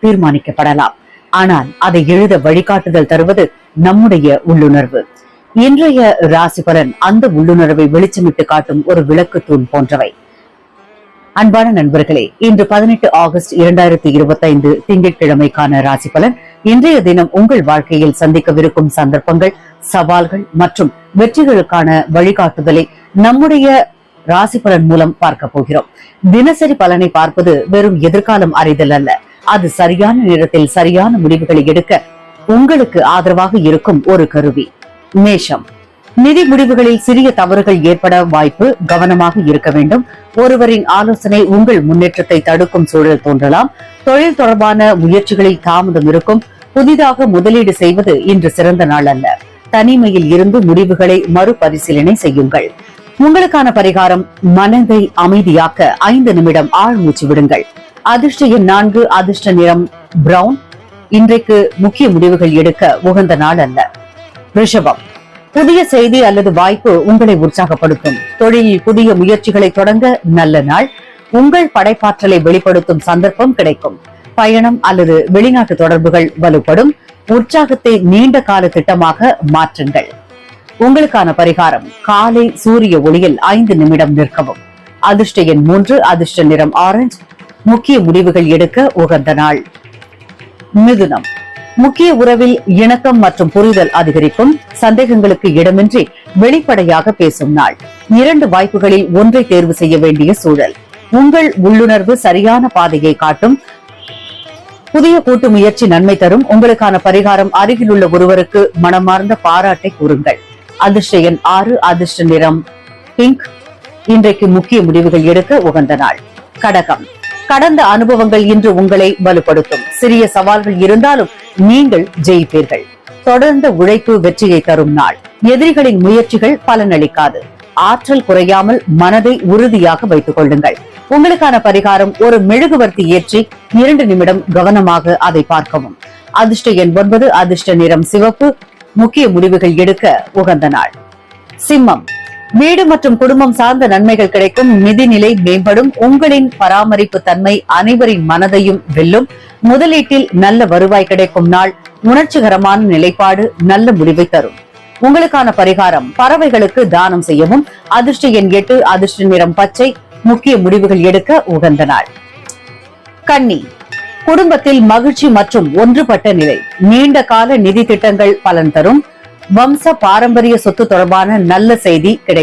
தீர்மானிக்கப்படலாம். ஆனால் அதை எழுத வழிகாட்டுதல் தருவது நம்முடைய உள்ளுணர்வு. இன்றைய ராசி பலன் அந்த உள்ளுணர்வை வெளிச்சமிட்டு காட்டும் ஒரு விளக்கு தூண் போன்றவை. அன்பான நண்பர்களே, இன்று 18 ஆகஸ்ட் 2025 திங்கட்கிழமைக்கான ராசி பலன். இன்றைய தினம் உங்கள் வாழ்க்கையில் சந்திக்கவிருக்கும் சந்தர்ப்பங்கள், சவால்கள் மற்றும் வெற்றிகளுக்கான வழிகாட்டுதலை நம்முடைய ராசி பலன் மூலம் பார்க்க போகிறோம். தினசரி பலனை பார்ப்பது வெறும் எதிர்காலம் அறிதல் அல்ல, அது சரியான நேரத்தில் சரியான முடிவுகளை எடுக்க உங்களுக்கு ஆதரவாக இருக்கும் ஒரு கருவி. மேஷம், நிதி முடிவுகளில் சிறிய தவறுகள் ஏற்பட வாய்ப்பு, கவனமாக இருக்க வேண்டும். ஒருவரின் ஆலோசனை உங்கள் முன்னேற்றத்தை தடுக்கும் சூழல் தோன்றலாம். தொழில் தொடர்பான முயற்சிகளில் தாமதம் இருக்கும். புதிதாக முதலீடு செய்வது இன்று சிறந்த நாள் அல்ல. தனிமையில் இருந்து முடிவுகளை மறுபரிசீலனை செய்யுங்கள். உங்களுக்கான பரிகாரம், மனதை அமைதியாக்க 5 நிமிடம் ஆழ்மூச்சு விடுங்கள். அதிர்ஷ்ட எண் 4, அதிர்ஷ்ட நிறம் பிரவுன். இன்றைக்கு முக்கிய முடிவுகள் எடுக்க உகந்த நாள் அல்ல. ரிஷபம், புதிய செய்தி அல்லது வாய்ப்பு உங்களை உற்சாகப்படுத்தும். தொழிலில் புதிய முயற்சிகளை தொடங்க நல்ல நாள். உங்கள் படைப்பாற்றலை வெளிப்படுத்தும் சந்தர்ப்பம் கிடைக்கும். பயணம் அல்லது வெளிநாட்டு தொடர்புகள் வலுப்படும். உற்சாகத்தை நீண்ட கால திட்டமாக மாற்றுங்கள். உங்களுக்கான பரிகாரம், காலை சூரிய ஒளியில் 5 நிமிடம் நிற்கவும். அதிர்ஷ்ட எண் 3, அதிர்ஷ்ட நிறம் ஆரஞ்சு. முக்கிய முடிவுகள் எடுக்க உகந்த நாள். மிதுனம், முக்கிய உறவில் இணக்கம் மற்றும் புரிதல் அதிகரிக்கும். சந்தேகங்களுக்கு இடமின்றி வெளிப்படையாக பேசும் நாள். 2 வாய்ப்புகளில் ஒன்றை தேர்வு செய்ய வேண்டிய சூழல். உங்கள் உள்ளுணர்வு சரியான பாதையை காட்டும். புதிய கூட்டு முயற்சி நன்மை தரும். உங்களுக்கான பரிகாரம், அருகில் உள்ள ஒருவருக்கு மனமார்ந்த பாராட்டை கூறுங்கள். அதிர்ஷ்ட எண் 6, அதிர்ஷ்ட நிறம் பிங்க். இன்றைக்கு முக்கிய முடிவுகள் எடுக்க உகந்த நாள். கடகம், கடந்த அனுபவங்கள் இன்று உங்களை வலுப்படுத்தும். சிறிய சவால்கள் இருந்தாலும் நீங்கள் ஜெயிப்பீர்கள். தொடர்ந்த உழைப்பு வெற்றியை தரும் நாள். எதிரிகளின் முயற்சிகள் பலனளிக்காது. ஆற்றல் குறையாமல் மனதை உறுதியாக வைத்துக் கொள்ளுங்கள். உங்களுக்கான பரிகாரம், ஒரு மெழுகுவர்த்தி ஏற்றி 2 நிமிடம் கவனமாக அதை பார்க்கவும். அதிர்ஷ்ட எண் 9, அதிர்ஷ்ட நிறம் சிவப்பு. முக்கிய முடிவுகள் எடுக்க உகந்த நாள். சிம்மம், வீடு மற்றும் குடும்பம் சார்ந்த நன்மைகள் கிடைக்கும். நிதிநிலை மேம்படும். உங்களின் பராமரிப்பு தன்மை அனைவரின் மனதையும் வெல்லும். முதலீட்டில் நல்ல வருவாய் கிடைக்கும் நாள். உணர்ச்சிகரமான நிலைப்பாடு நல்ல முடிவை தரும். உங்களுக்கான பரிகாரம், பறவைகளுக்கு தானம் செய்யவும். அதிர்ஷ்ட எண் 8, அதிர்ஷ்ட நிறம் பச்சை. முக்கிய முடிவுகள் எடுக்க உகந்த நாள். கன்னி, குடும்பத்தில் மகிழ்ச்சி மற்றும் ஒன்றுபட்ட நிலை. நீண்ட கால நிதி திட்டங்கள் பலன் தரும். வம்ச பாரம்பரிய சொத்து தொடர்பான நல்ல செய்தி கிடைக்கும்.